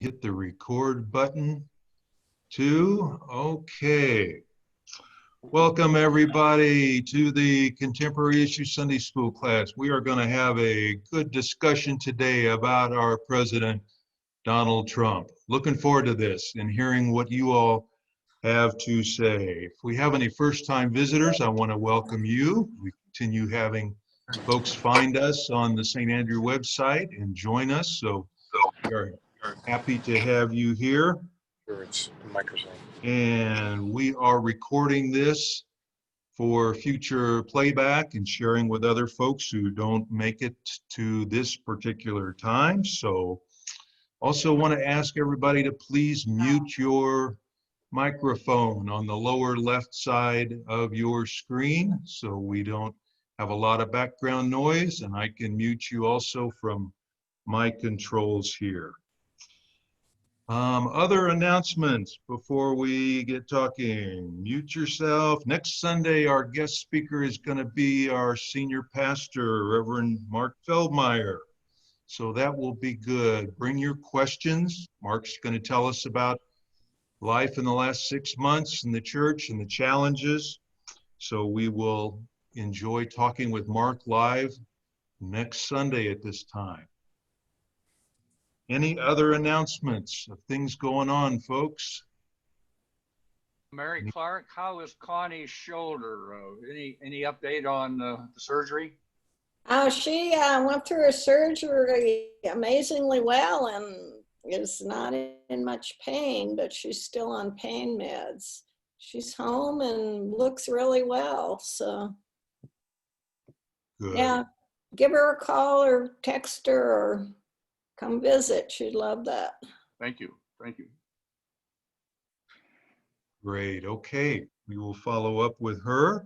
Hit the record button too. Okay. Welcome everybody to the Contemporary Issues Sunday School class. We are going to have a good discussion today about our president, Donald Trump. Looking forward to this and hearing what you all have to say. If we have any first-time visitors, I want to welcome you. We continue having folks find us on the St. Andrew website and join us. So we are happy to have you here. Sure, it's the microphone. And we are recording this for future playback and sharing with other folks who don't make it to this particular time. So also want to ask everybody to please mute your microphone on the lower left side of your screen so we don't have a lot of background noise, and I can mute you also from my controls here. Other announcements before we get talking. Mute yourself. Next Sunday, our guest speaker is going to be our senior pastor, Reverend Mark Feldmeyer. So that will be good. Bring your questions. Mark's going to tell us about life in the last 6 months in the church and the challenges. So we will enjoy talking with Mark live next Sunday at this time. Any other announcements of things going on, folks? Mary Clark, how is Connie's shoulder? Any update on the surgery? Oh, she went through her surgery amazingly well and is not in much pain, but she's still on pain meds. She's home and looks really well. So, Good. Yeah, give her a call or text her or come visit. She'd love that. Thank you. Thank you. Great. Okay. We will follow up with her.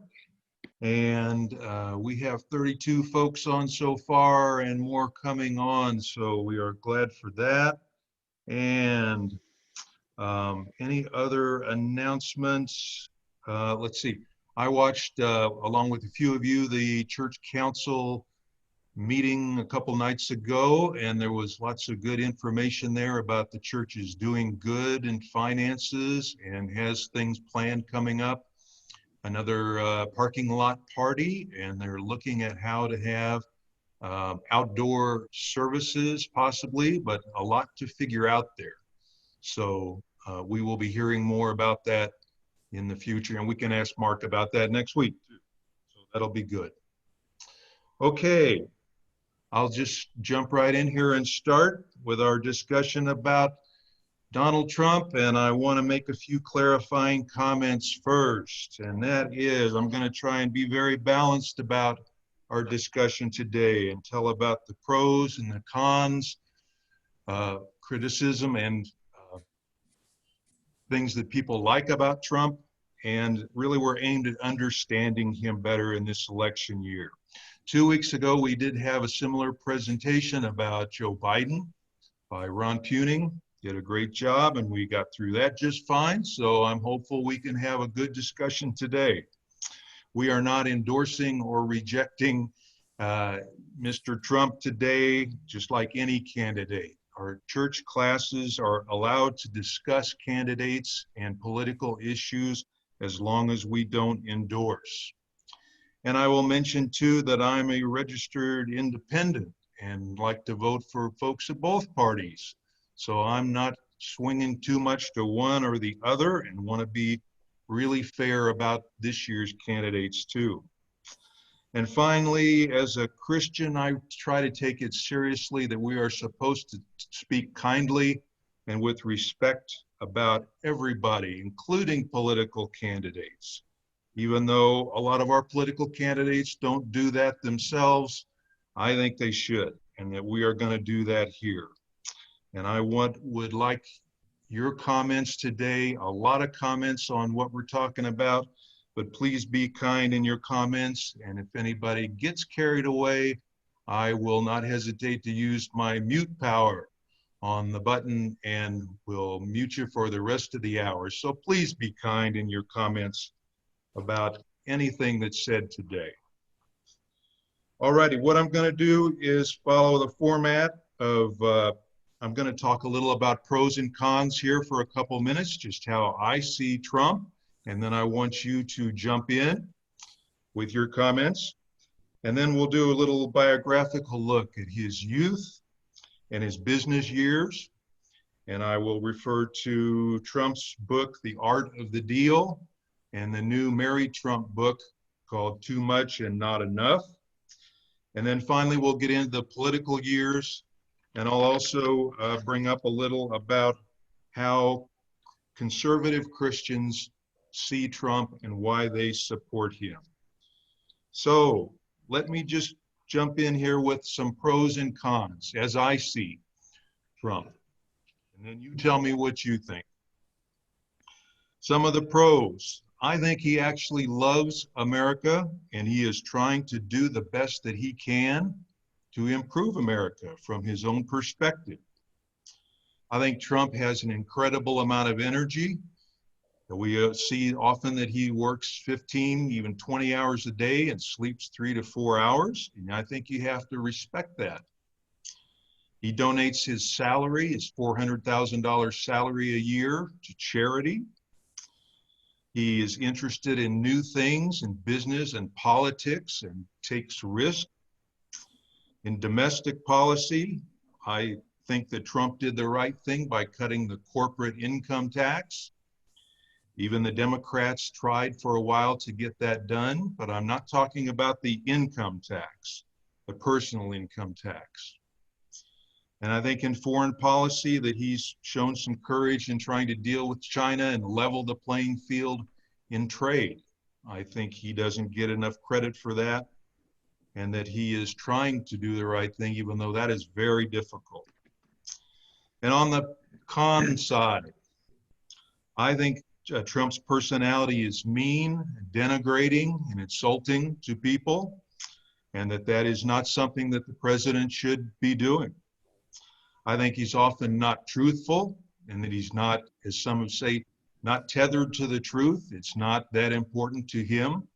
And we have 32 folks on so far and more coming on. So we are glad for that. And any other announcements? Let's see. I watched, along with a few of you, the church council meeting a couple nights ago, and there was lots of good information there about the church is doing good in finances and has things planned coming up. Another parking lot party, and they're looking at how to have outdoor services possibly, but a lot to figure out there. So we will be hearing more about that in the future, and we can ask Mark about that next week too. So that'll be good. Okay, I'll just jump right in here and start with our discussion about Donald Trump, and I want to make a few clarifying comments first, and that is I'm going to try and be very balanced about our discussion today and tell about the pros and the cons, criticism and things that people like about Trump, and really we're aimed at understanding him better in this election year. 2 weeks ago, we did have a similar presentation about Joe Biden by Ron Puning. Did a great job, and we got through that just fine. So I'm hopeful we can have a good discussion today. We are not endorsing or rejecting Mr. Trump today, just like any candidate. Our church classes are allowed to discuss candidates and political issues as long as we don't endorse. And I will mention too that I'm a registered independent and like to vote for folks at both parties. So I'm not swinging too much to one or the other and want to be really fair about this year's candidates too. And finally, as a Christian, I try to take it seriously that we are supposed to speak kindly and with respect about everybody, including political candidates. Even though a lot of our political candidates don't do that themselves, I think they should, and that we are going to do that here. And I would like your comments today, a lot of comments on what we're talking about, but please be kind in your comments. And if anybody gets carried away, I will not hesitate to use my mute power on the button and will mute you for the rest of the hour. So please be kind in your comments about anything that's said today. All righty, what I'm going to do is follow the format of I'm going to talk a little about pros and cons here for a couple minutes, just how I see Trump, and then I want you to jump in with your comments. And then we'll do a little biographical look at his youth and his business years. And I will refer to Trump's book, The Art of the Deal, and the new Mary Trump book called Too Much and Not Enough. And then finally, we'll get into the political years. And I'll also bring up a little about how conservative Christians see Trump and why they support him. So let me just jump in here with some pros and cons as I see Trump. And then you tell me what you think. Some of the pros. I think he actually loves America, and he is trying to do the best that he can to improve America from his own perspective. I think Trump has an incredible amount of energy. We see often that he works 15, even 20 hours a day and sleeps 3 to 4 hours. And I think you have to respect that. He donates his salary, his $400,000 salary a year, to charity. He is interested in new things in business and politics and takes risks. In domestic policy, I think that Trump did the right thing by cutting the corporate income tax. Even the Democrats tried for a while to get that done, but I'm not talking about the income tax, the personal income tax. And I think in foreign policy that he's shown some courage in trying to deal with China and level the playing field in trade. I think he doesn't get enough credit for that, and that he is trying to do the right thing, even though that is very difficult. And on the con side, I think Trump's personality is mean, denigrating, and insulting to people, and that is not something that the president should be doing. I think he's often not truthful, and that he's not, as some would say, not tethered to the truth. It's not that important to him.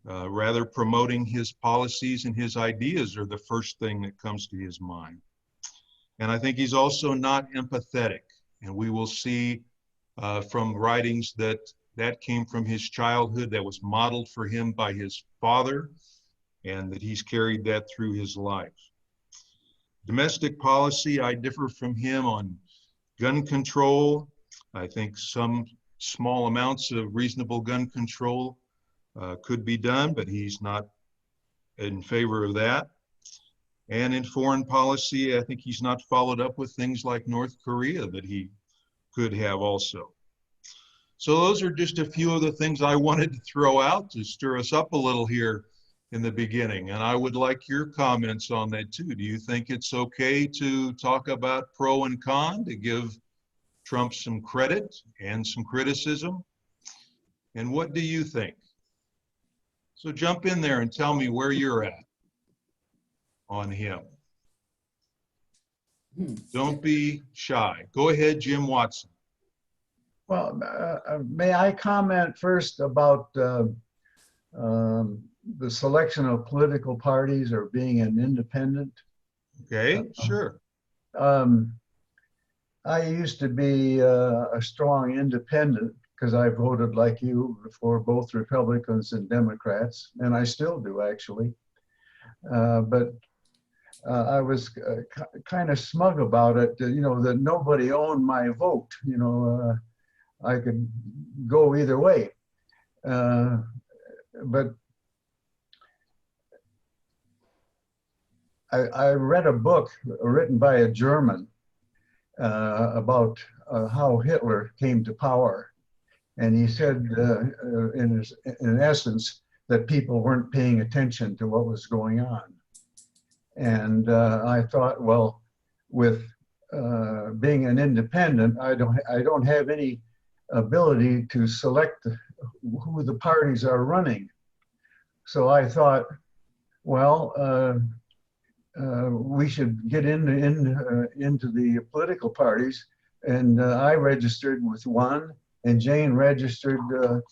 Rather, promoting his policies and his ideas are the first thing that comes to his mind. And I think he's also not empathetic, and we will see from writings that came from his childhood, that was modeled for him by his father, and that he's carried that through his life. Domestic policy, I differ from him on gun control. I think some small amounts of reasonable gun control could be done, but he's not in favor of that. And in foreign policy, I think he's not followed up with things like North Korea that he could have also. So those are just a few of the things I wanted to throw out to stir us up a little here in the beginning. And I would like your comments on that too. Do you think it's okay to talk about pro and con, to give Trump some credit and some criticism? And what do you think? So jump in there and tell me where you're at on him. Don't be shy. Go ahead, Jim Watson. Well, may I comment first about the selection of political parties or being an independent? Okay, sure. I used to be a strong independent because I voted like you for both Republicans and Democrats, and I still do actually. But I was kind of smug about it, you know, that nobody owned my vote. You know, I could go either way. But I read a book written by a German about how Hitler came to power. And he said, in essence, that people weren't paying attention to what was going on. And I thought, well, with being an independent, I don't have any ability to select who the parties are running. So I thought, well, we should get into the political parties. And I registered with one, and Jane registered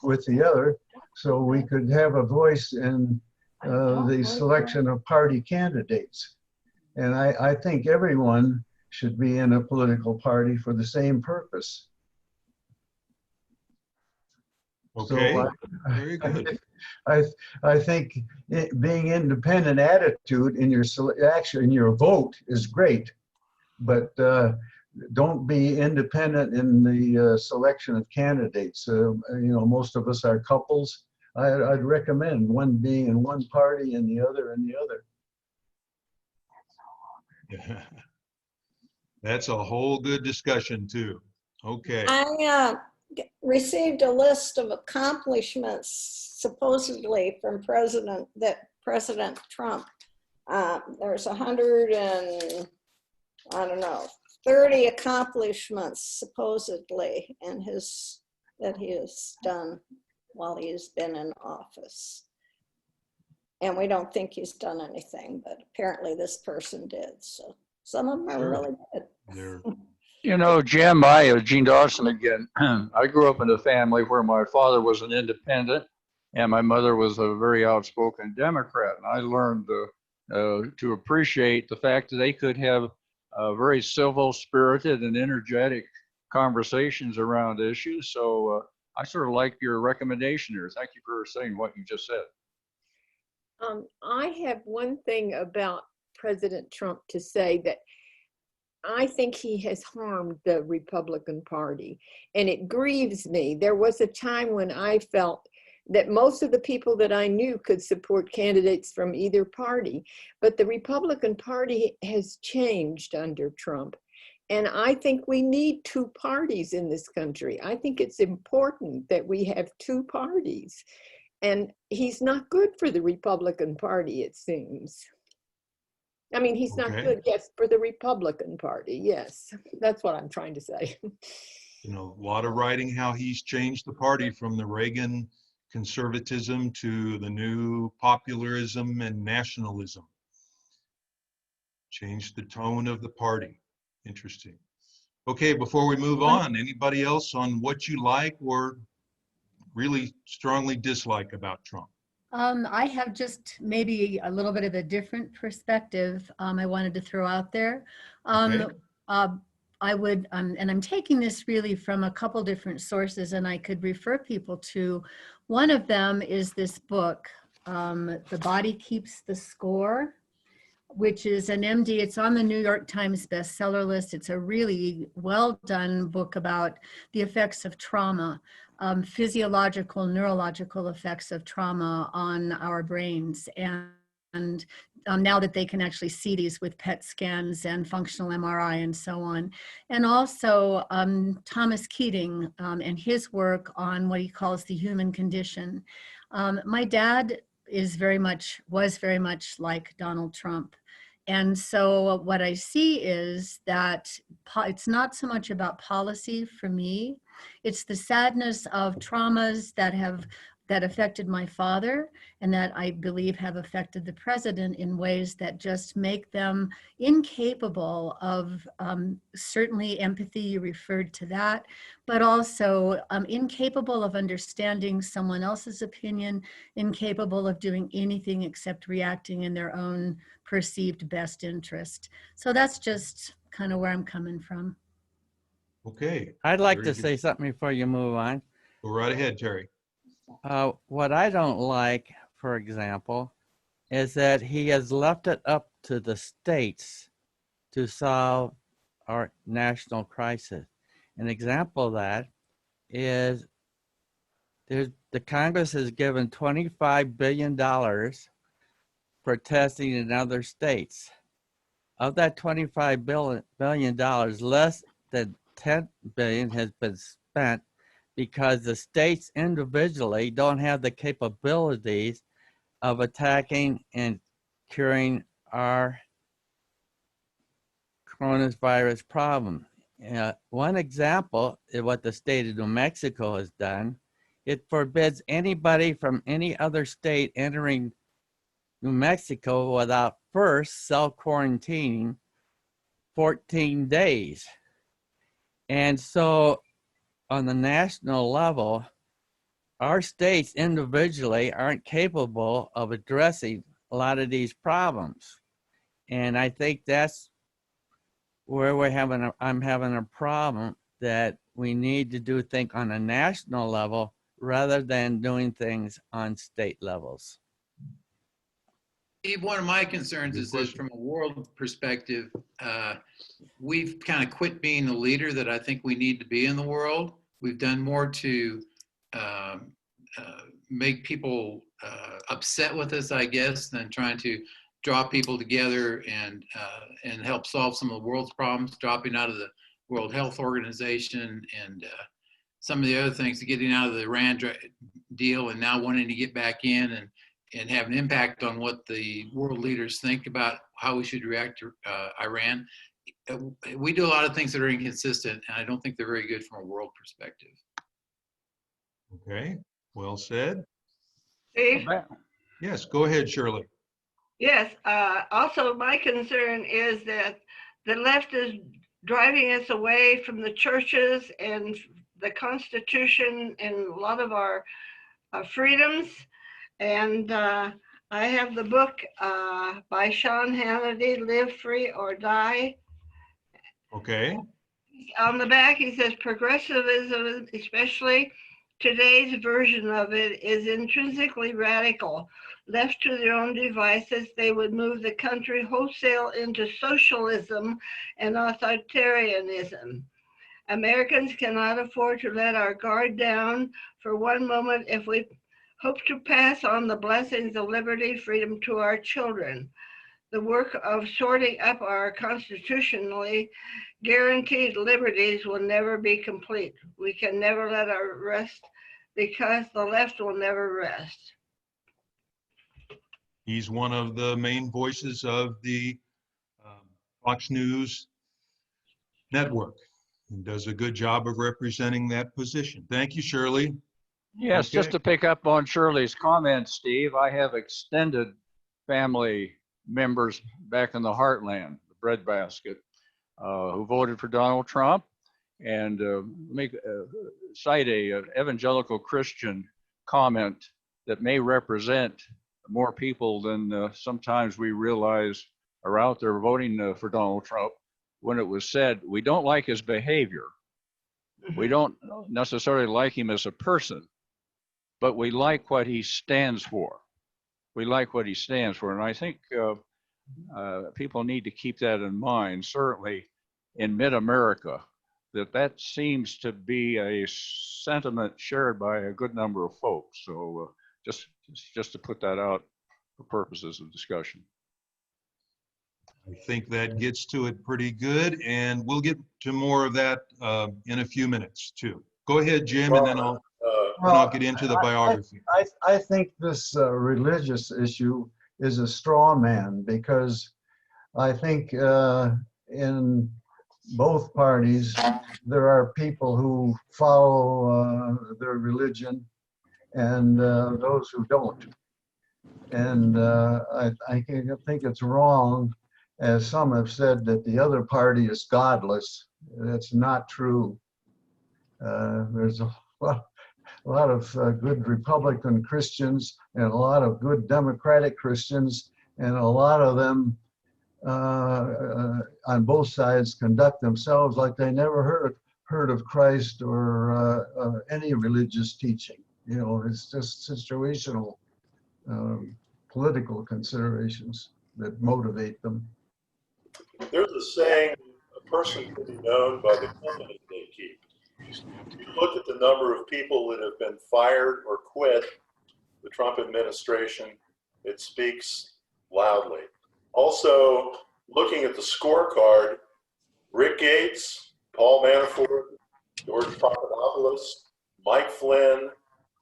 with the other, so we could have a voice in the selection of party candidates. And I think everyone should be in a political party for the same purpose. Okay, So very good. I think being independent attitude in your action, in your vote is great, but don't be independent in the selection of candidates. Most of us are couples. I'd recommend one being in one party and the other in the other. That's a whole good discussion too. Okay. I received a list of accomplishments supposedly from President Trump. There's 30 accomplishments supposedly that he has done while he's been in office. And we don't think he's done anything, but apparently this person did. So some of them are really good. There. You know, Jim, Gene Dawson again. I grew up in a family where my father was an independent and my mother was a very outspoken Democrat. And I learned to appreciate the fact that they could have very civil, spirited, and energetic conversations around issues. So I sort of like your recommendation here. Thank you for saying what you just said. I have one thing about President Trump to say, that I think he has harmed the Republican Party, and it grieves me. There was a time when I felt that most of the people that I knew could support candidates from either party, but the Republican Party has changed under Trump. And I think we need two parties in this country. I think it's important that we have two parties. And he's not good for the Republican Party, it seems. I mean, he's not good, yes, for the Republican Party. Yes, that's what I'm trying to say. A lot of writing how he's changed the party from the Reagan conservatism to the new popularism and nationalism. Changed the tone of the party. Interesting. Okay, before we move on, anybody else on what you like or really strongly dislike about Trump? I have just maybe a little bit of a different perspective I wanted to throw out there. I would, and I'm taking this really from a couple different sources, and I could refer people to. One of them is this book, The Body Keeps the Score, which is an MD. It's on the New York Times bestseller list. It's a really well done book about the effects of trauma, physiological, neurological effects of trauma on our brains. And now that they can actually see these with PET scans and functional MRI and so on. And also Thomas Keating and his work on what he calls the human condition. My dad was very much like Donald Trump. And so what I see is that it's not so much about policy for me. It's the sadness of traumas that affected my father and that I believe have affected the president in ways that just make them incapable of certainly empathy, you referred to that, but also incapable of understanding someone else's opinion, incapable of doing anything except reacting in their own perceived best interest. So that's just kind of where I'm coming from. Okay. I'd like Very to good. say something before you move on. Go right ahead, Terry. What I don't like, for example, is that he has left it up to the states to solve our national crisis. An example of that is the Congress has given $25 billion for testing in other states. Of that $25 billion, less than $10 billion has been spent because the states individually don't have the capabilities of attacking and curing our coronavirus problem. One example is what the state of New Mexico has done. It forbids anybody from any other state entering New Mexico without first self-quarantining 14 days. And so on the national level, our states individually aren't capable of addressing a lot of these problems. And I think that's where I'm having a problem that we need to do things on a national level rather than doing things on state levels. Steve, one of my concerns Good is that from a world perspective, we've kind of quit being the leader that I think we need to be in the world. We've done more to make people upset with us, I guess, than trying to draw people together and help solve some of the world's problems, dropping out of the World Health Organization and some of the other things, getting out of the Iran deal and now wanting to get back in and have an impact on what the world leaders think about how we should react to Iran. We do a lot of things that are inconsistent, and I don't think they're very good from a world perspective. Okay, well said. Steve? Yes, go ahead, Shirley. Yes, also my concern is that the left is driving us away from the churches and the Constitution and a lot of our freedoms. And I have the book by Sean Hannity, Live Free or Die. Okay. On the back, he says progressivism, especially today's version of it, is intrinsically radical. Left to their own devices, they would move the country wholesale into socialism and authoritarianism. Americans cannot afford to let our guard down for one moment if we hope to pass on the blessings of liberty, freedom to our children. The work of sorting up our constitutionally guaranteed liberties will never be complete. We can never let our rest because the left will never rest. He's one of the main voices of the Fox News network and does a good job of representing that position. Thank you, Shirley. Yes, Okay. just to pick up on Shirley's comment, Steve, I have extended family members back in the heartland, the breadbasket, who voted for Donald Trump. And cite a evangelical Christian comment that may represent more people than sometimes we realize are out there voting for Donald Trump, when it was said, we don't like his behavior. We don't necessarily like him as a person, but we like what he stands for. We like what he stands for. And I think people need to keep that in mind, certainly in mid-America, that seems to be a sentiment shared by a good number of folks. So just to put that out for purposes of discussion. I think that gets to it pretty good, and we'll get to more of that in a few minutes too. Go ahead, Jim, and then I'll get into the biography. I think this religious issue is a straw man, because I think in both parties there are people who follow their religion and those who don't. And I think it's wrong, as some have said, that the other party is godless. That's not true. There's a lot of good Republican Christians and a lot of good Democratic Christians, and a lot of them on both sides conduct themselves like they never heard of Christ or any religious teaching. You know, it's just situational political considerations that motivate them. There's a saying, a person can be known by the company they keep. You look at the number of people that have been fired or quit the Trump administration, it speaks loudly. Also, looking at the scorecard, Rick Gates, Paul Manafort, George Papadopoulos, Mike Flynn,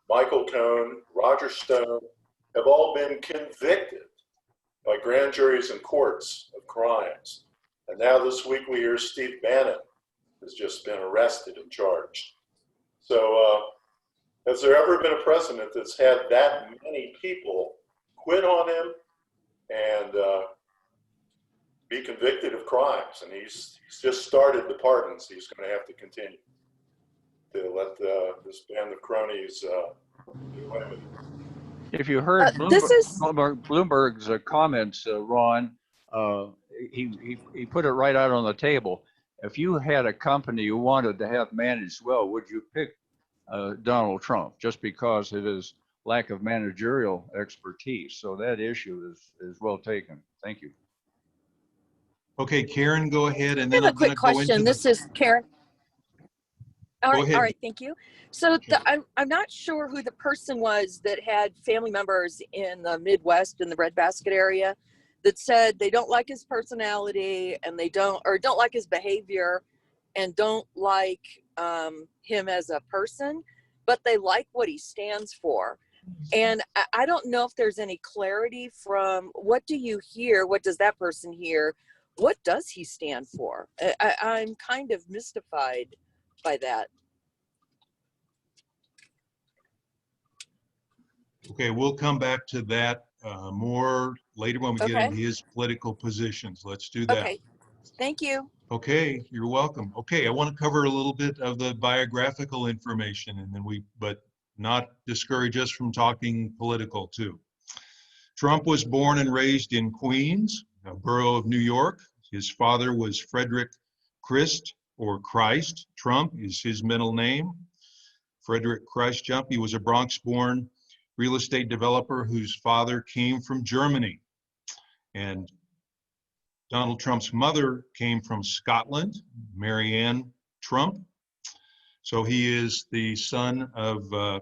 Michael Cohen, Roger Stone have all been convicted by grand juries and courts of crimes. And now this week we hear Steve Bannon has just been arrested and charged. So has there ever been a president that's had that many people quit on him and be convicted of crimes? And he's just started the pardons. He's going to have to continue to let this band of cronies do away with it. If you heard Bloomberg's comments, Ron, he put it right out on the table. If you had a company you wanted to have managed well, would you pick Donald Trump just because of his lack of managerial expertise? So that issue is well taken. Thank you. Okay, Karen, go ahead, and I then have I'm a going quick to go into question. This is Karen. Go ahead. All right, thank you. So I'm not sure who the person was that had family members in the Midwest in the breadbasket area that said they don't like his personality and they don't like his behavior and don't like him as a person, but they like what he stands for. And I don't know if there's any clarity from what do you hear? What does that person hear? What does he stand for? I'm kind of mystified by that. Okay, we'll come back to that more later when we get Okay. into his political positions. Let's do that. Okay, thank you. Okay, you're welcome. Okay, I want to cover a little bit of the biographical information, and then but not discourage us from talking political too. Trump was born and raised in Queens, a borough of New York. His father was Frederick Christ or Christ. Trump is his middle name. Frederick Christ Trump. He was a Bronx-born real estate developer whose father came from Germany. And Donald Trump's mother came from Scotland, Marianne Trump. So he is the son of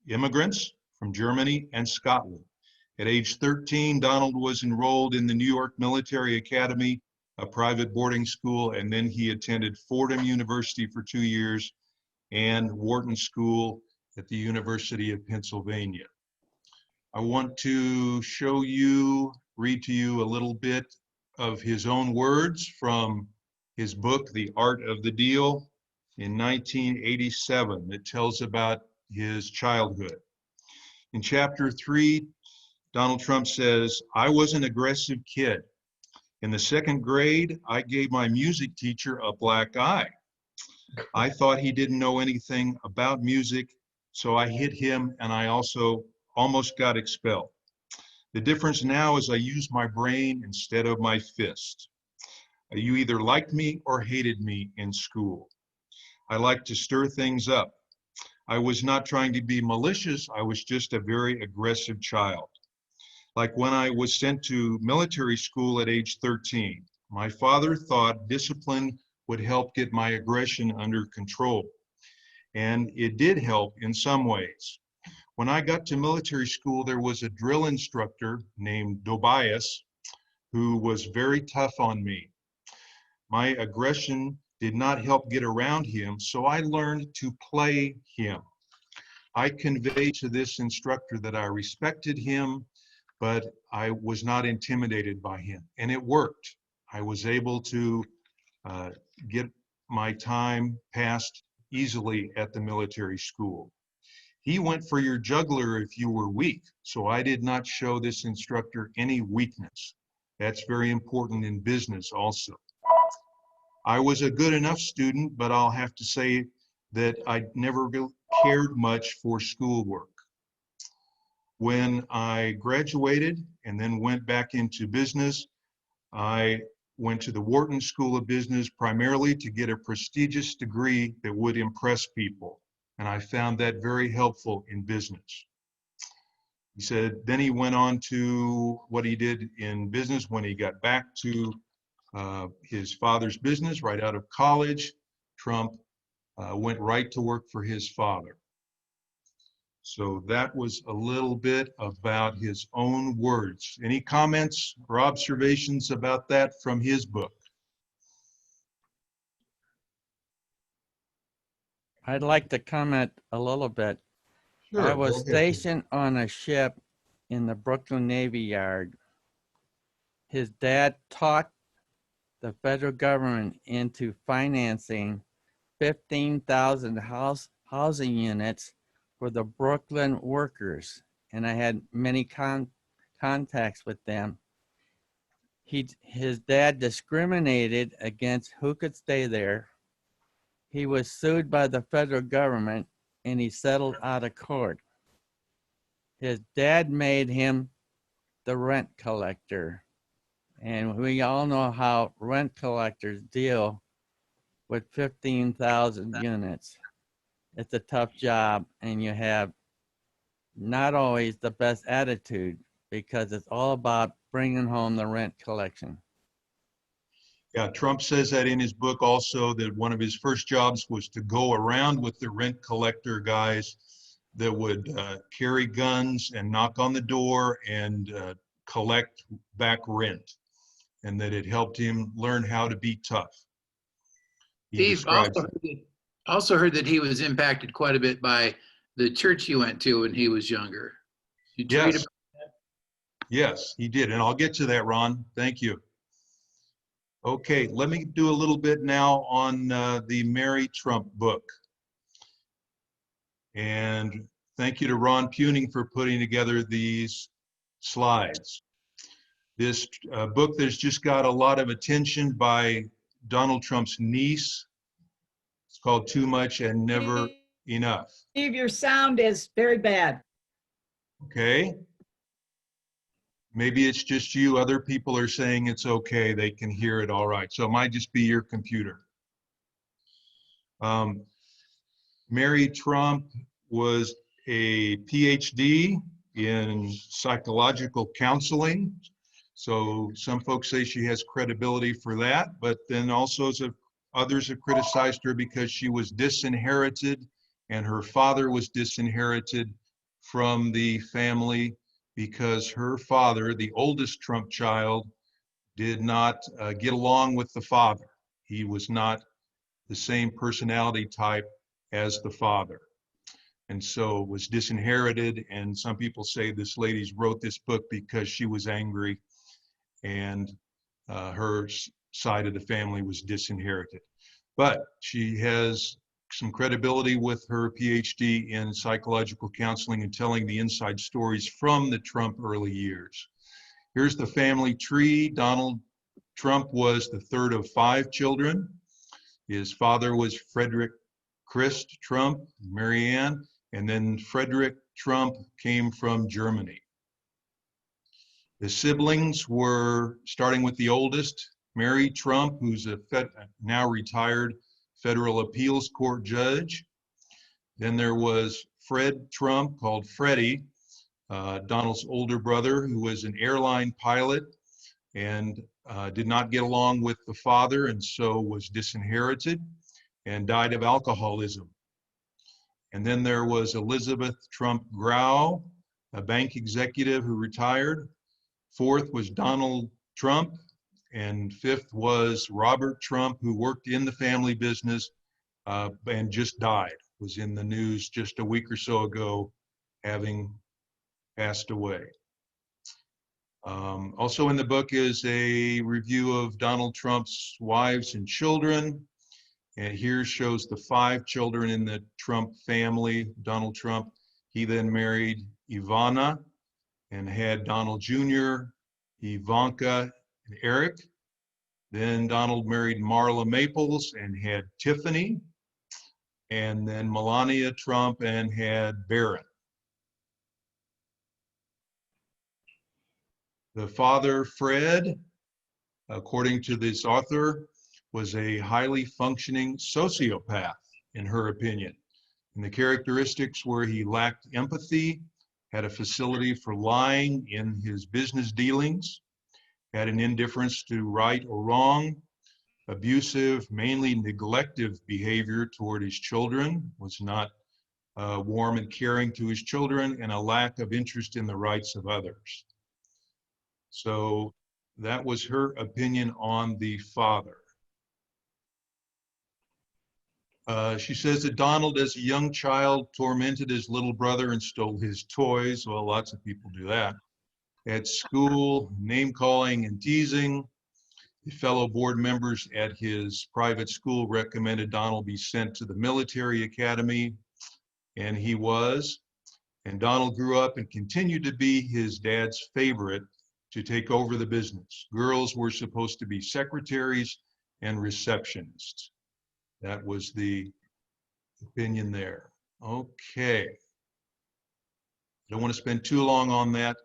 immigrants from Germany and Scotland. At age 13, Donald was enrolled in the New York Military Academy, a private boarding school, and then he attended Fordham University for 2 years and Wharton School at the University of Pennsylvania. I want to read to you a little bit of his own words from his book, The Art of the Deal, in 1987. It tells about his childhood. In chapter 3, Donald Trump says, "I was an aggressive kid. In the 2nd grade, I gave my music teacher a black eye. I thought he didn't know anything about music, so I hit him, and I also almost got expelled. The difference now is I use my brain instead of my fist. You either liked me or hated me in school. I like to stir things up. I was not trying to be malicious. I was just a very aggressive child. Like when I was sent to military school at age 13, my father thought discipline would help get my aggression under control. And it did help in some ways. When I got to military school, there was a drill instructor named Tobias who was very tough on me. My aggression did not help get around him, so I learned to play him. I conveyed to this instructor that I respected him, but I was not intimidated by him, and it worked. I was able to get my time passed easily at the military school. He went for your jugular if you were weak, so I did not show this instructor any weakness. That's very important in business also. I was a good enough student, but I'll have to say that I never cared much for schoolwork. When I graduated and then went back into business, I went to the Wharton School of Business primarily to get a prestigious degree that would impress people. And I found that very helpful in business. He said, then he went on to what he did in business when he got back to his father's business right out of college. Trump went right to work for his father. So that was a little bit about his own words. Any comments or observations about that from his book? I'd like to comment a little bit. Sure, I was go ahead. stationed on a ship in the Brooklyn Navy Yard. His dad talked the federal government into financing 15,000 housing units for the Brooklyn workers, and I had many contacts with them. His dad discriminated against who could stay there. He was sued by the federal government, and he settled out of court. His dad made him the rent collector, And we all know how rent collectors deal with 15,000 units. It's a tough job, and you have not always the best attitude because it's all about bringing home the rent collection. Yeah, Trump says that in his book also, that one of his first jobs was to go around with the rent collector guys that would carry guns and knock on the door and collect back rent, and that it helped him learn how to be tough. He Steve, describes also heard that he was impacted quite a bit by the church he went to when he was younger. Did you read Yes. about Yes, he did. And I'll get to that, Ron. Thank you. Okay, let me do a little bit now on the Mary Trump book. And thank you to Ron Puning for putting together these slides. This book that's just got a lot of attention by Donald Trump's niece. It's called Too Much and Never Enough. Steve, your sound is very bad. Okay. Maybe it's just you. Other people are saying it's okay. They can hear it all right. So it might just be your computer. Mary Trump was a PhD in psychological counseling. So some folks say she has credibility for that, but then also others have criticized her because she was disinherited and her father was disinherited from the family because her father, the oldest Trump child, did not get along with the father. He was not the same personality type as the father, and so was disinherited. And some people say this lady wrote this book because she was angry and her side of the family was disinherited. But she has some credibility with her PhD in psychological counseling and telling the inside stories from the Trump early years. Here's the family tree. Donald Trump was the third of 5 children. His father was Frederick Christ Trump, Marianne, and then Frederick Trump came from Germany. The siblings were, starting with the oldest, Mary Trump, who's a now retired federal appeals court judge. Then there was Fred Trump, called Freddie, Donald's older brother, who was an airline pilot and did not get along with the father, and so was disinherited and died of alcoholism. And then there was Elizabeth Trump Grau, a bank executive who retired. Fourth was Donald Trump, and fifth was Robert Trump, who worked in the family business and just died, was in the news just a week or so ago, having passed away. Also in the book is a review of Donald Trump's wives and children. And here shows the 5 children in the Trump family. Donald Trump, he then married Ivana and had Donald Jr., Ivanka, and Eric. Then Donald married Marla Maples and had Tiffany. And then Melania Trump and had Barron. The father, Fred, according to this author, was a highly functioning sociopath, in her opinion. And the characteristics were he lacked empathy, had a facility for lying in his business dealings, had an indifference to right or wrong, abusive, mainly neglective behavior toward his children, was not warm and caring to his children, and a lack of interest in the rights of others. So that was her opinion on the father. She says that Donald, as a young child, tormented his little brother and stole his toys. Well, lots of people do that. At school, name-calling and teasing. The fellow board members at his private school recommended Donald be sent to the military academy, and he was. And Donald grew up and continued to be his dad's favorite to take over the business. Girls were supposed to be secretaries and receptionists. That was the opinion there. Okay. Don't want to spend too long on that,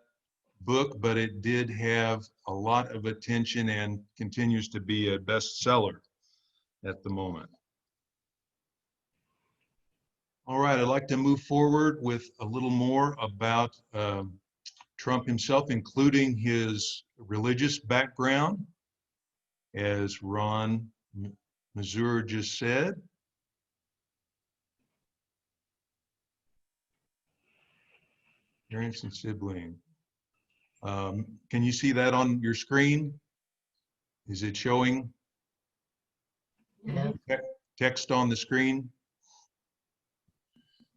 book, but it did have a lot of attention and continues to be a bestseller at the moment. All right, I'd like to move forward with a little more about Trump himself, including his religious background, as Ron Mazur just said. Parents and sibling. Can you see that on your screen? Is it showing? Yeah. Text on the screen.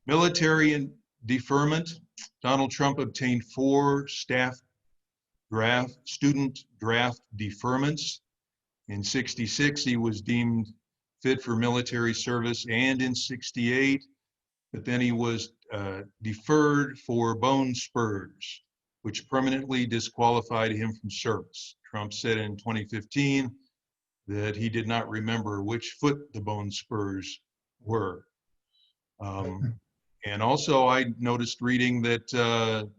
Military and deferment. Donald Trump obtained 4 student draft deferments. In '66, he was deemed fit for military service, and in '68, but then he was deferred for bone spurs, which permanently disqualified him from service. Trump said in 2015 that he did not remember which foot the bone spurs were. And also I noticed reading that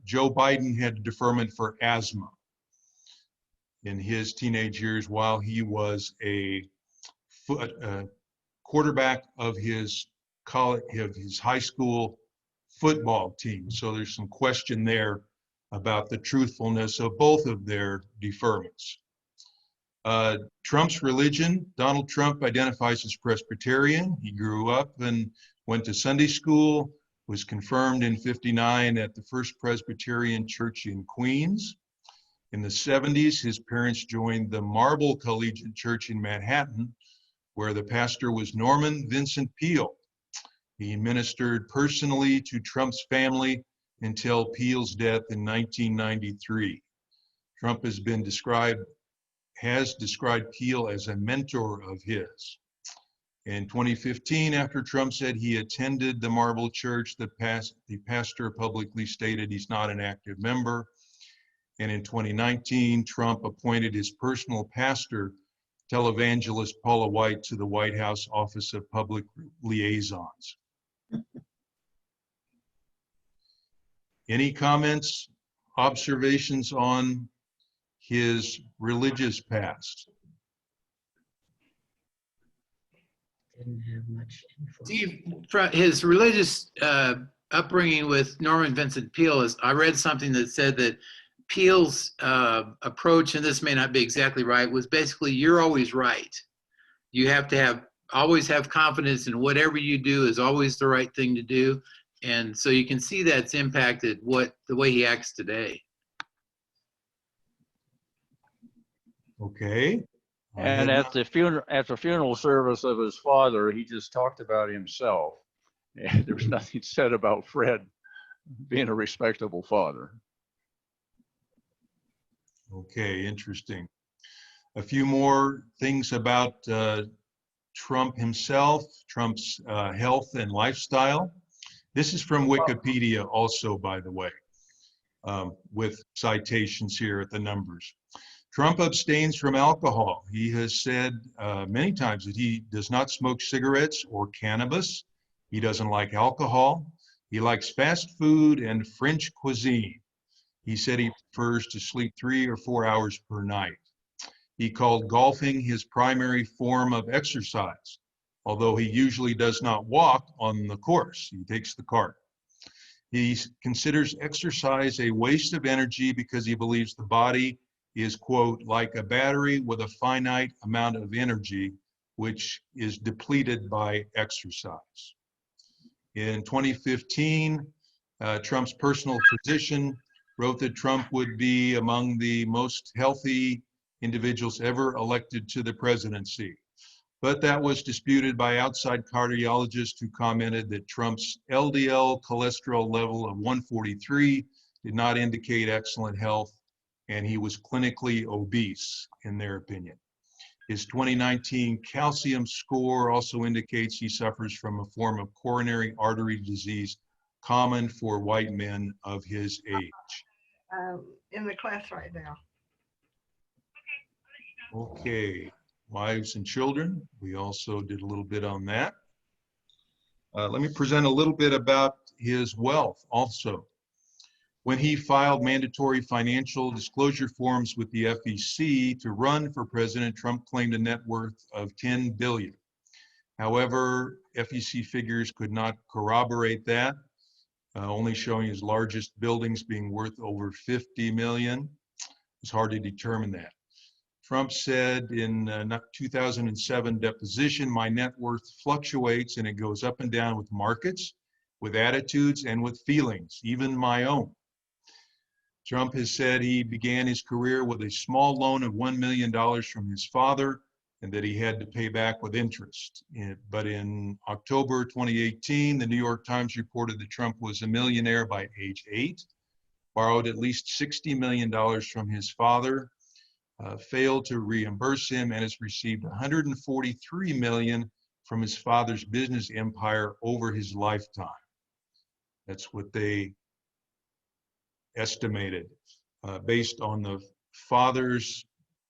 Joe Biden had deferment for asthma in his teenage years while he was a quarterback of his high school football team. So there's some question there about the truthfulness of both of their deferments. Trump's religion. Donald Trump identifies as Presbyterian. He grew up and went to Sunday school, was confirmed in '59 at the First Presbyterian Church in Queens. In the '70s, his parents joined the Marble Collegiate Church in Manhattan, where the pastor was Norman Vincent Peale. He ministered personally to Trump's family until Peale's death in 1993. Trump has described Peale as a mentor of his. In 2015, after Trump said he attended the Marble Church, the pastor publicly stated he's not an active member. And in 2019, Trump appointed his personal pastor, televangelist Paula White, to the White House Office of Public Liaisons. Any comments, observations on his religious past? Didn't have much info. Steve, his religious upbringing with Norman Vincent Peale is, I read something that said that Peale's approach, and this may not be exactly right, was basically you're always right. You have to always have confidence in whatever you do is always the right thing to do. And so you can see that's impacted the way he acts today. Okay. And at the funeral service of his father, he just talked about himself. And there was nothing said about Fred being a respectable father. Okay, interesting. A few more things about Trump himself, Trump's health and lifestyle. This is from Wikipedia also, by the way, with citations here at the numbers. Trump abstains from alcohol. He has said many times that he does not smoke cigarettes or cannabis. He doesn't like alcohol. He likes fast food and French cuisine. He said he prefers to sleep 3 or 4 hours per night. He called golfing his primary form of exercise, although he usually does not walk on the course. He takes the cart. He considers exercise a waste of energy because he believes the body is, quote, like a battery with a finite amount of energy, which is depleted by exercise. In 2015, Trump's personal physician wrote that Trump would be among the most healthy individuals ever elected to the presidency. But that was disputed by outside cardiologists who commented that Trump's LDL cholesterol level of 143 did not indicate excellent health, and he was clinically obese, in their opinion. His 2019 calcium score also indicates he suffers from a form of coronary artery disease common for white men of his age. In the class right now. Okay, wives and children. We also did a little bit on that. Let me present a little bit about his wealth also. When he filed mandatory financial disclosure forms with the FEC to run for president, Trump claimed a net worth of $10 billion. However, FEC figures could not corroborate that, only showing his largest buildings being worth over 50 million. It's hard to determine that. Trump said in 2007 deposition, my net worth fluctuates and it goes up and down with markets, with attitudes, and with feelings, even my own. Trump has said he began his career with a small loan of $1 million from his father and that he had to pay back with interest. But in October 2018, the New York Times reported that Trump was a millionaire by age 8, borrowed at least $60 million from his father, failed to reimburse him, and has received $143 million from his father's business empire over his lifetime. That's what they estimated based on the father's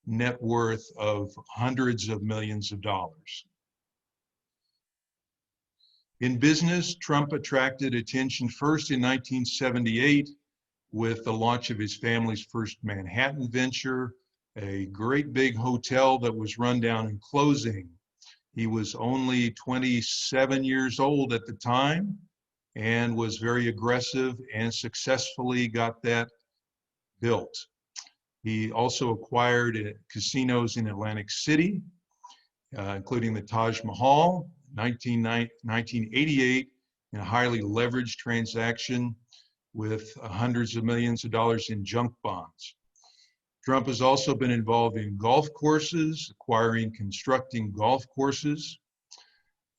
net worth of hundreds of millions of dollars. In business, Trump attracted attention first in 1978 with the launch of his family's first Manhattan venture, a great big hotel that was run down and closing. He was only 27 years old at the time and was very aggressive and successfully got that built. He also acquired casinos in Atlantic City, including the Taj Mahal, 1988, in a highly leveraged transaction with hundreds of millions of dollars in junk bonds. Trump has also been involved in golf courses, acquiring, constructing golf courses.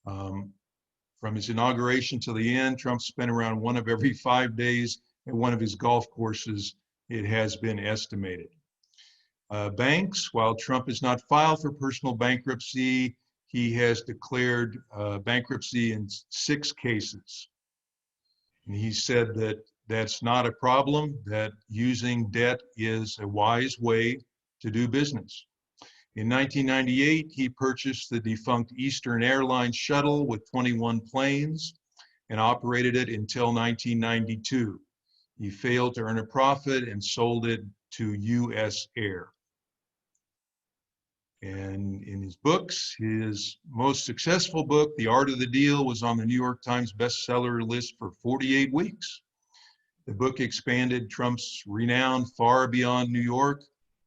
From his inauguration to the end, Trump spent around one of every 5 days at one of his golf courses, it has been estimated. Banks, while Trump has not filed for personal bankruptcy, he has declared bankruptcy in 6 cases. And he said that that's not a problem, that using debt is a wise way to do business. In 1998, he purchased the defunct Eastern Airlines shuttle with 21 planes and operated it until 1992. He failed to earn a profit and sold it to US Air. And in his books, his most successful book, The Art of the Deal, was on the New York Times bestseller list for 48 weeks. The book expanded Trump's renown far beyond New York,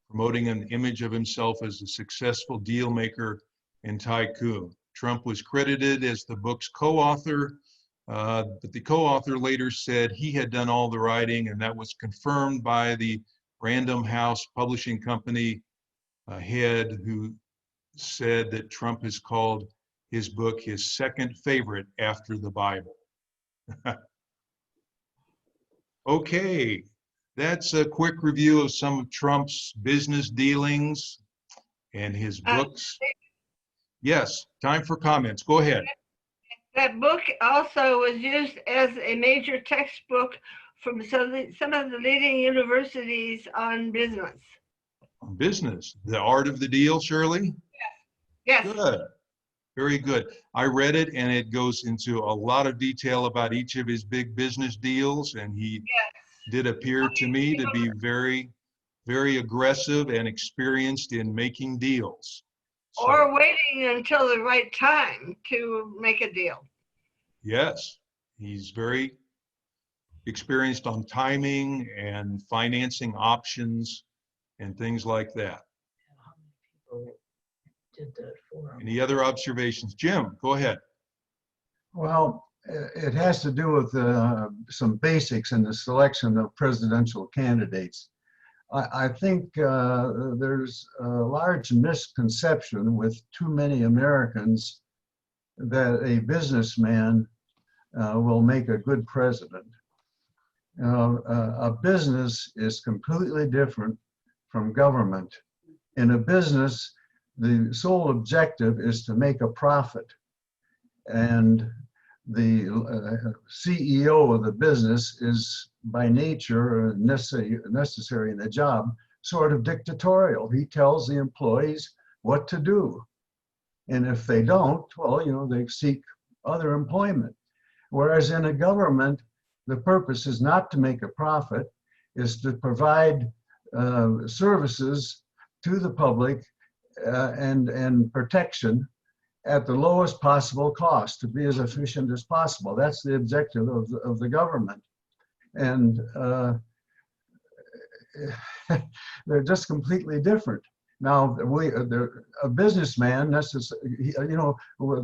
promoting an image of himself as a successful deal maker and tycoon. Trump was credited as the book's co-author, but the co-author later said he had done all the writing, and that was confirmed by the Random House publishing company head, who said that Trump has called his book his second favorite after the Bible. Okay, that's a quick review of some of Trump's business dealings and his books. Yes, time for comments. Go ahead. That book also was used as a major textbook from some of the leading universities on business. On business, The Art of the Deal, Shirley? Yes. Good. Very good. I read it, and it goes into a lot of detail about each of his big business deals, and he did appear to me to be very, very aggressive and experienced in making deals. Or waiting until the right time to make a deal. Yes, he's very experienced on timing and financing options and things like that. Did that for him. Any other observations? Jim, go ahead. Well, it has to do with some basics in the selection of presidential candidates. I think there's a large misconception with too many Americans that a businessman will make a good president. A business is completely different from government. In a business, the sole objective is to make a profit. And the CEO of the business is by nature necessary in the job, sort of dictatorial. He tells the employees what to do. And if they don't, well, you know, they seek other employment. Whereas in a government, the purpose is not to make a profit. is to provide services to the public and protection at the lowest possible cost, to be as efficient as possible. That's the objective of the government. And they're just completely different. Now, a businessman, with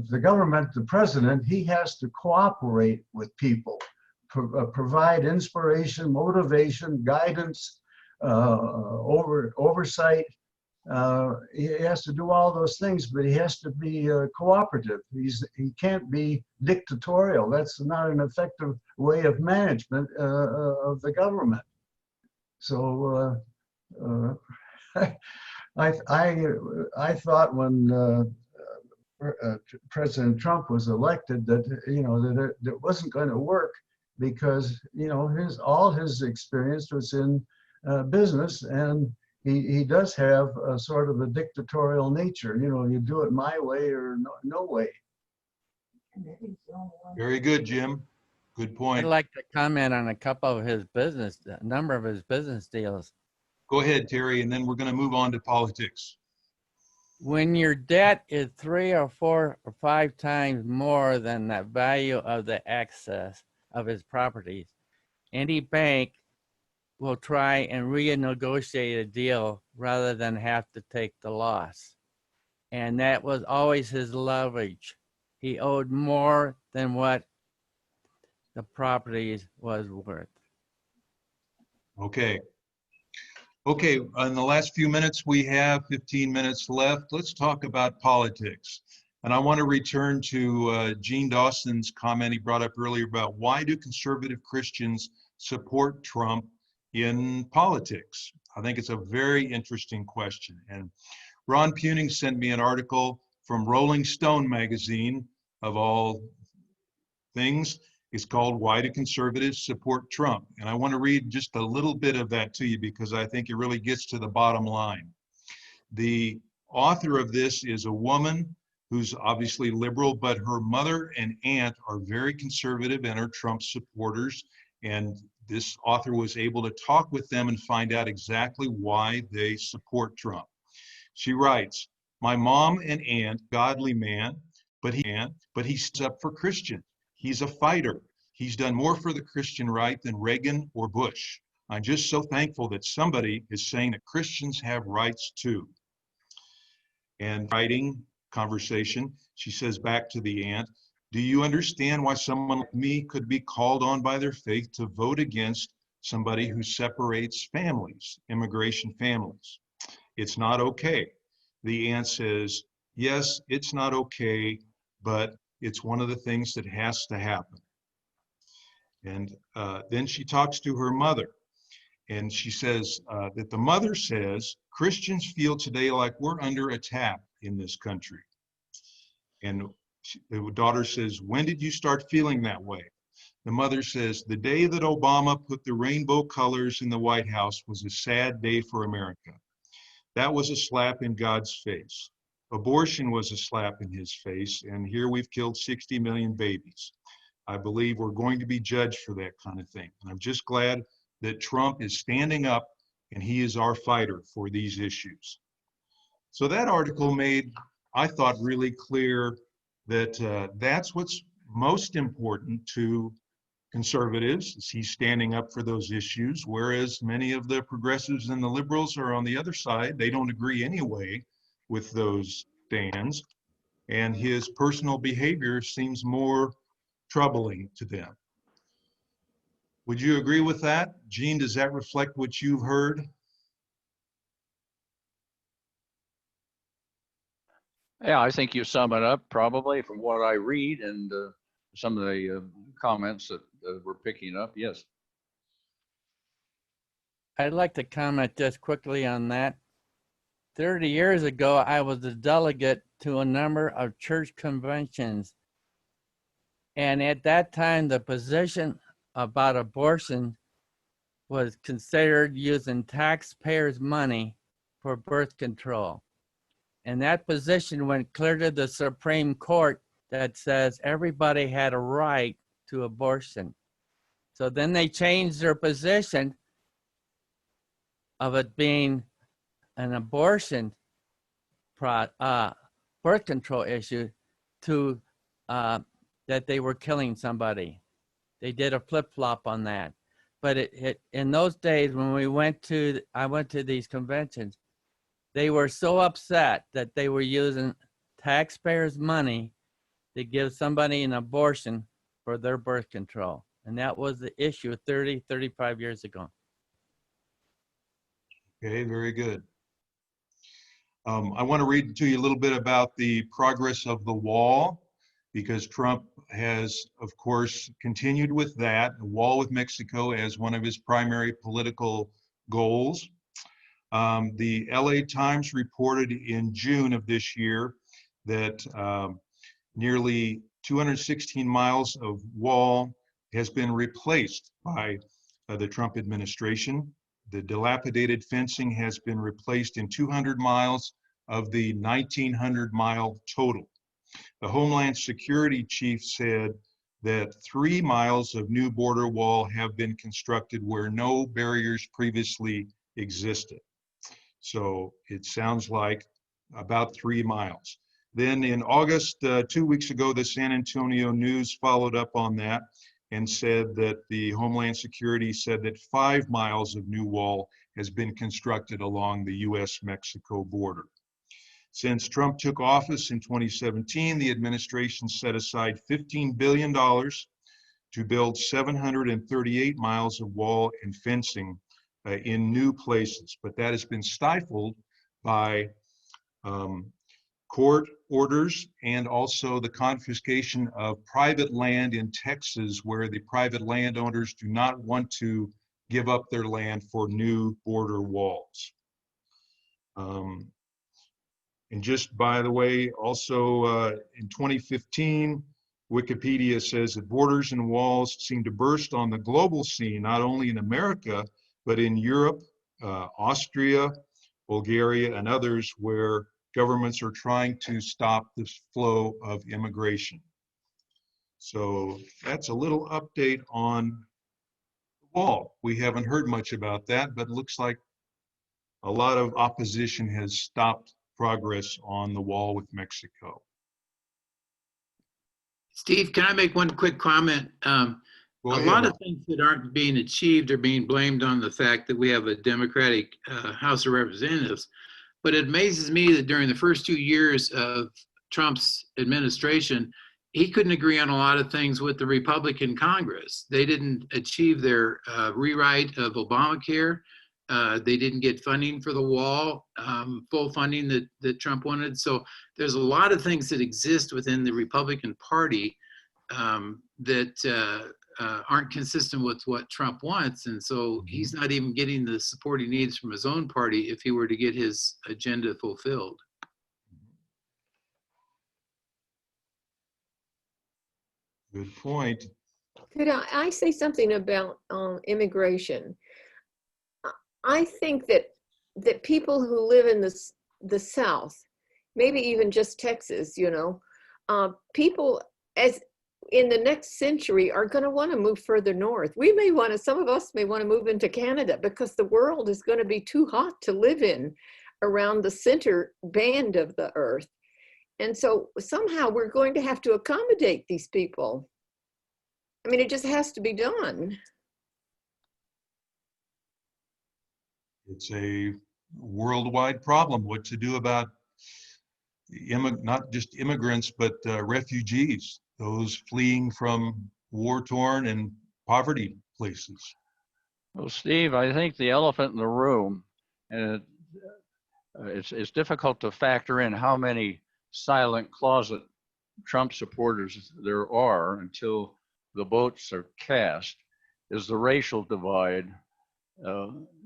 the government, the president, he has to cooperate with people, provide inspiration, motivation, guidance, oversight. He has to do all those things, but he has to be cooperative. He can't be dictatorial. That's not an effective way of management of the government. So I thought when President Trump was elected that that it wasn't going to work, because all his experience was in business, and he does have a sort of a dictatorial nature. You do it my way or no way. Very good, Jim. Good point. I'd like to comment on a number of his business deals. Go ahead, Terry, and then we're going to move on to politics. When your debt is 3 or 4 or 5 times more than the value of the excess of his properties, any bank will try and renegotiate a deal rather than have to take the loss. And that was always his leverage. He owed more than what the property was worth. Okay. Okay, in the last few minutes, we have 15 minutes left. Let's talk about politics. And I want to return to Gene Dawson's comment he brought up earlier about why do conservative Christians support Trump in politics? I think it's a very interesting question. And Ron Puning sent me an article from Rolling Stone magazine, of all things. It's called Why Do Conservatives Support Trump? And I want to read just a little bit of that to you because I think it really gets to the bottom line. The author of this is a woman who's obviously liberal, but her mother and aunt are very conservative and are Trump supporters. And this author was able to talk with them and find out exactly why they support Trump. She writes, "My mom and aunt, godly man, but he stands up for Christians. He's a fighter. He's done more for the Christian right than Reagan or Bush. I'm just so thankful that somebody is saying that Christians have rights too." And writing conversation, she says back to the aunt, "Do you understand why someone like me could be called on by their faith to vote against somebody who separates families, immigration families? It's not okay." The aunt says, "Yes, it's not okay, but it's one of the things that has to happen." And then she talks to her mother, and she says that the mother says, "Christians feel today like we're under attack in this country." And the daughter says, "When did you start feeling that way?" The mother says, "The day that Obama put the rainbow colors in the White House was a sad day for America. That was a slap in God's face. Abortion was a slap in his face, and here we've killed 60 million babies. I believe we're going to be judged for that kind of thing. And I'm just glad that Trump is standing up and he is our fighter for these issues." So that article made, I thought, really clear that that's what's most important to conservatives, is he's standing up for those issues, whereas many of the progressives and the liberals are on the other side. They don't agree anyway with those stands, and his personal behavior seems more troubling to them. Would you agree with that? Gene, does that reflect what you've heard? Yeah, I think you sum it up probably from what I read and some of the comments that we're picking up. Yes. I'd like to comment just quickly on that. 30 years ago, I was a delegate to a number of church conventions. And at that time, the position about abortion was considered using taxpayers' money for birth control. And that position went clear to the Supreme Court that says everybody had a right to abortion. So then they changed their position of it being an abortion birth control issue to that they were killing somebody. They did a flip-flop on that. But in those days when I went to these conventions, they were so upset that they were using taxpayers' money to give somebody an abortion for their birth control. And that was the issue 30, 35 years ago. Okay, very good. I want to read to you a little bit about the progress of the wall, because Trump has, of course, continued with that, the wall with Mexico as one of his primary political goals. The LA Times reported in June of this year that nearly 216 miles of wall has been replaced by the Trump administration. The dilapidated fencing has been replaced in 200 miles of the 1,900-mile total. The Homeland Security chief said that 3 miles of new border wall have been constructed where no barriers previously existed. So it sounds like about 3 miles. Then in August, 2 weeks ago, the San Antonio News followed up on that and said that the Homeland Security said that 5 miles of new wall has been constructed along the US-Mexico border. Since Trump took office in 2017, the administration set aside $15 billion to build 738 miles of wall and fencing in new places, but that has been stifled by court orders and also the confiscation of private land in Texas, where the private landowners do not want to give up their land for new border walls. And just by the way, also in 2015, Wikipedia says that borders and walls seem to burst on the global scene, not only in America, but in Europe, Austria, Bulgaria, and others where governments are trying to stop this flow of immigration. So that's a little update on the wall. We haven't heard much about that, but it looks like a lot of opposition has stopped progress on the wall with Mexico. Steve, can I make one quick comment? A lot of things that aren't being achieved are being blamed on the fact that we have a Democratic House of Representatives. But it amazes me that during the first 2 years of Trump's administration, he couldn't agree on a lot of things with the Republican Congress. They didn't achieve their rewrite of Obamacare. They didn't get funding for the wall, full funding that Trump wanted. So there's a lot of things that exist within the Republican Party that aren't consistent with what Trump wants. And so he's not even getting the support he needs from his own party if he were to get his agenda fulfilled. Good point. Could I say something about immigration? I think that people who live in the South, maybe even just Texas, you know, people as in the next century are going to want to move further north. We may want to, some of us may want to move into Canada because the world is going to be too hot to live in around the center band of the earth. And so somehow we're going to have to accommodate these people. I mean, it just has to be done. It's a worldwide problem, what to do about not just immigrants, but refugees, those fleeing from war-torn and poverty places. Well, Steve, I think the elephant in the room, and it's difficult to factor in how many silent closet Trump supporters there are until the votes are cast, is the racial divide,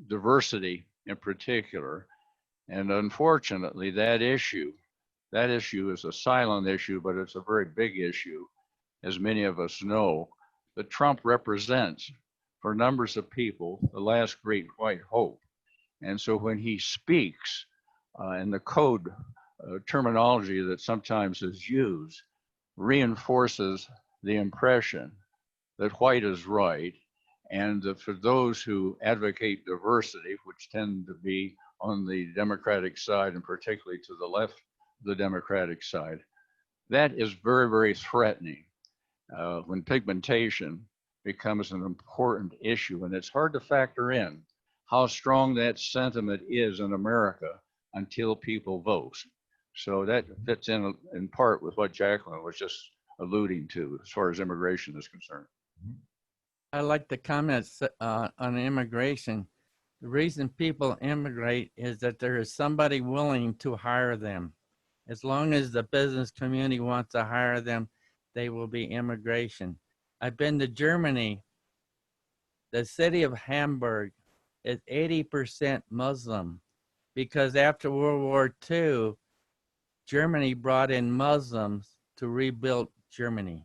diversity in particular. And unfortunately, that issue is a silent issue, but it's a very big issue, as many of us know, that Trump represents for numbers of people the last great white hope. And so when he speaks in the code terminology that sometimes is used, reinforces the impression that white is right And for those who advocate diversity, which tend to be on the Democratic side, and particularly to the left of the Democratic side, that is very, very threatening when pigmentation becomes an important issue. And it's hard to factor in how strong that sentiment is in America until people vote. So that fits in part with what Jacqueline was just alluding to as far as immigration is concerned. I like the comments on immigration. The reason people immigrate is that there is somebody willing to hire them. As long as the business community wants to hire them, they will be immigration. I've been to Germany. The city of Hamburg is 80% Muslim because after World War II, Germany brought in Muslims to rebuild Germany.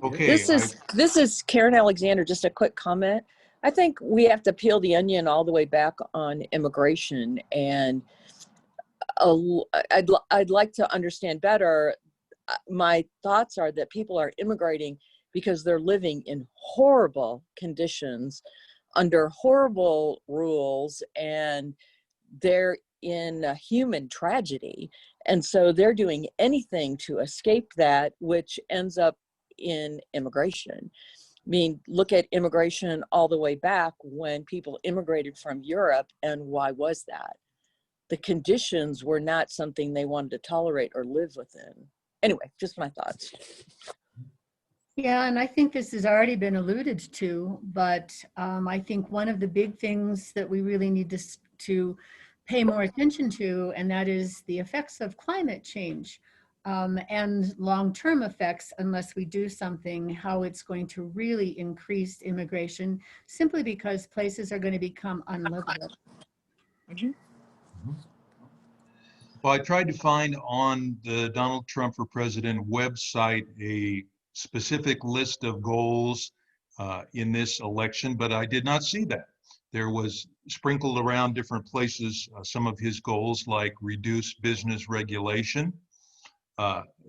Okay. This is Karen Alexander. Just a quick comment. I think we have to peel the onion all the way back on immigration, and I'd like to understand better. My thoughts are that people are immigrating because they're living in horrible conditions, under horrible rules, and they're in a human tragedy, and so they're doing anything to escape that, which ends up in immigration. I mean, look at immigration all the way back when people immigrated from Europe, and why was that? The conditions were not something they wanted to tolerate or live within. Anyway, just my thoughts. Yeah, and I think this has already been alluded to, but I think one of the big things that we really need to pay more attention to, and that is the effects of climate change and long-term effects, unless we do something, how it's going to really increase immigration, simply because places are going to become unlivable. Well, I tried to find on the Donald Trump for President website a specific list of goals in this election, but I did not see that. There was sprinkled around different places some of his goals, like reduce business regulation,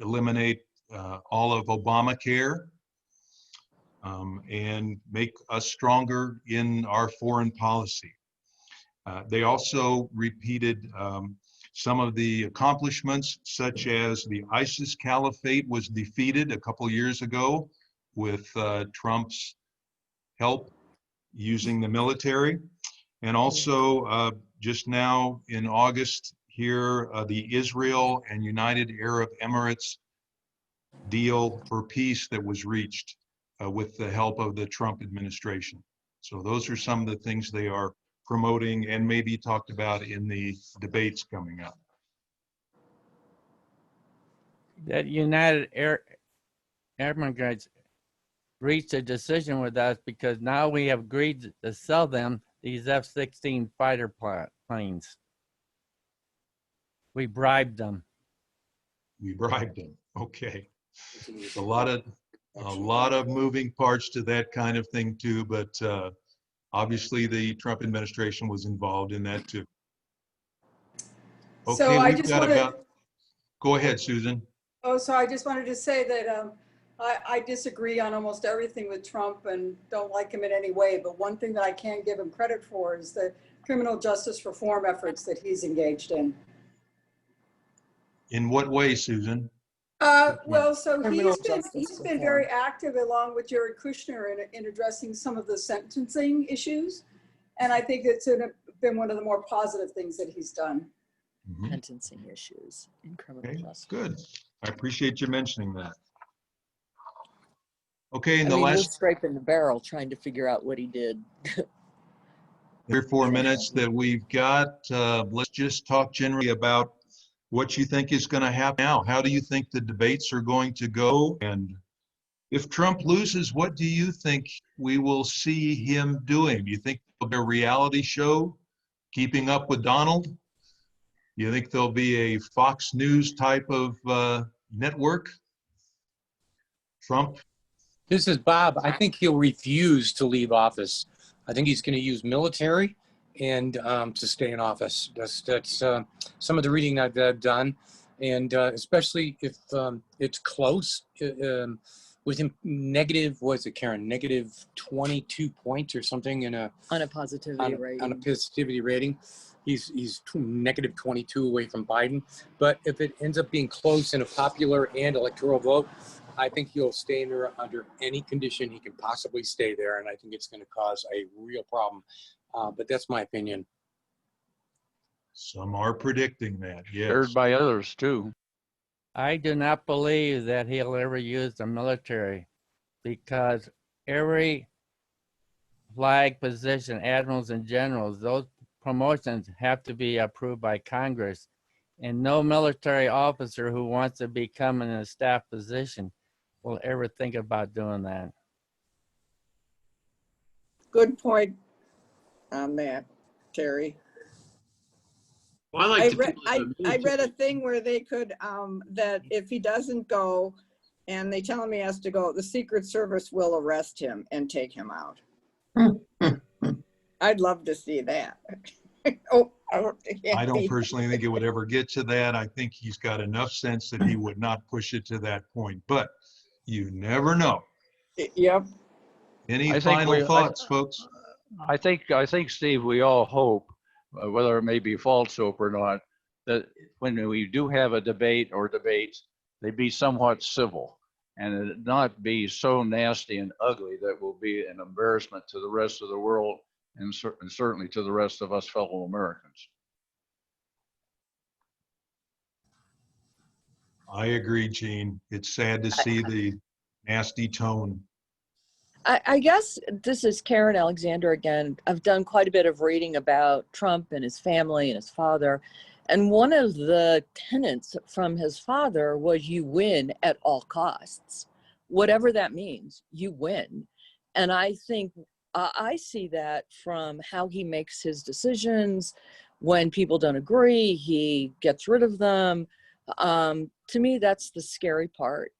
eliminate all of Obamacare, and make us stronger in our foreign policy. They also repeated some of the accomplishments, such as the ISIS caliphate was defeated a couple years ago with Trump's help using the military. And also just now in August here, the Israel and United Arab Emirates deal for peace that was reached with the help of the Trump administration. So those are some of the things they are promoting and maybe talked about in the debates coming up. That United Arab Emirates reached a decision with us because now we have agreed to sell them these F-16 fighter planes. We bribed them. We bribed them. Okay. A lot of moving parts to that kind of thing too, but obviously the Trump administration was involved in that too. Okay, so I we've just got wanted, about, go ahead, Susan. so I just wanted to say that I disagree on almost everything with Trump and don't like him in any way. But one thing that I can give him credit for is the criminal justice reform efforts that he's engaged in. In what way, Susan? Well, so Criminal he's been very active along with Jared Kushner in addressing some of the sentencing issues. And I think it's been one of the more positive things that he's done. Mm-hmm. Sentencing issues in criminal justice. Good. I appreciate you mentioning that. Okay, in I the mean, we're last scraping the barrel trying to figure out what he did. 3 or 4 minutes that we've got, let's just talk generally about what you think is going to happen now. How do you think the debates are going to go? And if Trump loses, what do you think we will see him doing? Do you think there'll be a reality show, Keeping Up with Donald? Do you think there'll be a Fox News type of network? Trump? This is Bob. I think he'll refuse to leave office. I think he's going to use military and to stay in office. That's some of the reading I've done. And especially if it's close, with him negative, was it Karen, negative 22 points or something in a On a positivity rating. on a positivity rating. He's negative 22 away from Biden. But if it ends up being close in a popular and electoral vote, I think he'll stay in there under any condition he can possibly stay there. And I think it's going to cause a real problem. But that's my opinion. Some are predicting that, yes. Shared by others too. I do not believe that he'll ever use the military, because every flag position, admirals and generals, those promotions have to be approved by Congress. And no military officer who wants to become in a staff position will ever think about doing that. Good point on that, Terry. Well, I like I read a thing where they could, that if he doesn't go and they tell him he has to go, the Secret Service will arrest him and take him out. I'd love to see that. I don't personally think it would ever get to that. I think he's got enough sense that he would not push it to that point, but you never know. Yep. Any final thoughts, folks? I think, Steve, we all hope, whether it may be false hope or not, that when we do have a debate or debates, they be somewhat civil and it not be so nasty and ugly that will be an embarrassment to the rest of the world and certainly to the rest of us fellow Americans. I agree, Gene. It's sad to see the nasty tone. I guess this is Karen Alexander again. I've done quite a bit of reading about Trump and his family and his father. And one of the tenets from his father was you win at all costs. Whatever that means, you win. And I think I see that from how he makes his decisions. When people don't agree, he gets rid of them. To me, that's the scary part.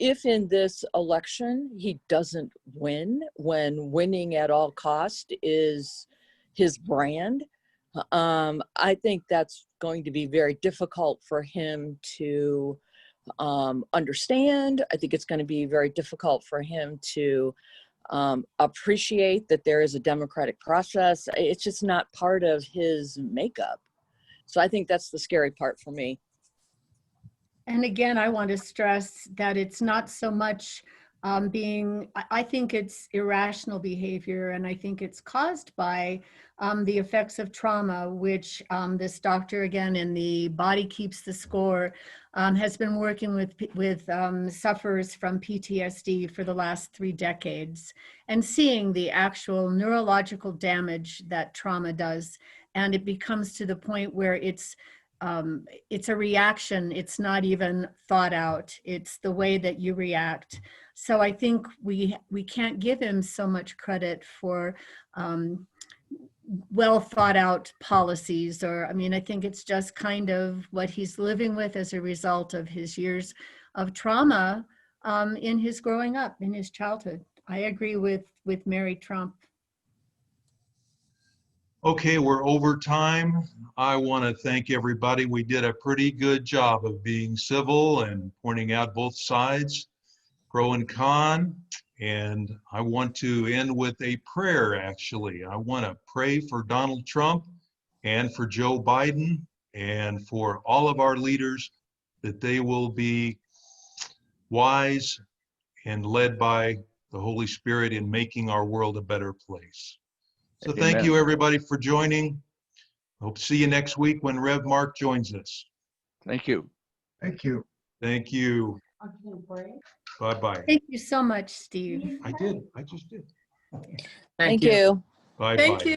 If in this election he doesn't win, when winning at all cost is his brand, I think that's going to be very difficult for him to understand. I think it's going to be very difficult for him to appreciate that there is a democratic process. It's just not part of his makeup. So I think that's the scary part for me. And again, I want to stress that it's not so much I think it's irrational behavior, and I think it's caused by the effects of trauma, which this doctor, again, in The Body Keeps the Score, has been working with sufferers from PTSD for the last 3 decades and seeing the actual neurological damage that trauma does. And it becomes to the point where it's a reaction. It's not even thought out. It's the way that you react. So I think we can't give him so much credit for well thought out policies, or, I mean, I think it's just kind of what he's living with as a result of his years of trauma in his growing up, in his childhood. I agree with Mary Trump. Okay, we're over time. I want to thank everybody. We did a pretty good job of being civil and pointing out both sides, pro and con. And I want to end with a prayer, actually. I want to pray for Donald Trump and for Joe Biden and for all of our leaders, that they will be wise and led by the Holy Spirit in making our world a better place. So thank Amen. you, everybody, for joining. Hope to see you next week when Rev Mark joins us. Thank you. Thank you. Thank you. Bye-bye. Thank you so much, Steve. I did. I just did. Thank you. Bye-bye. Thank you.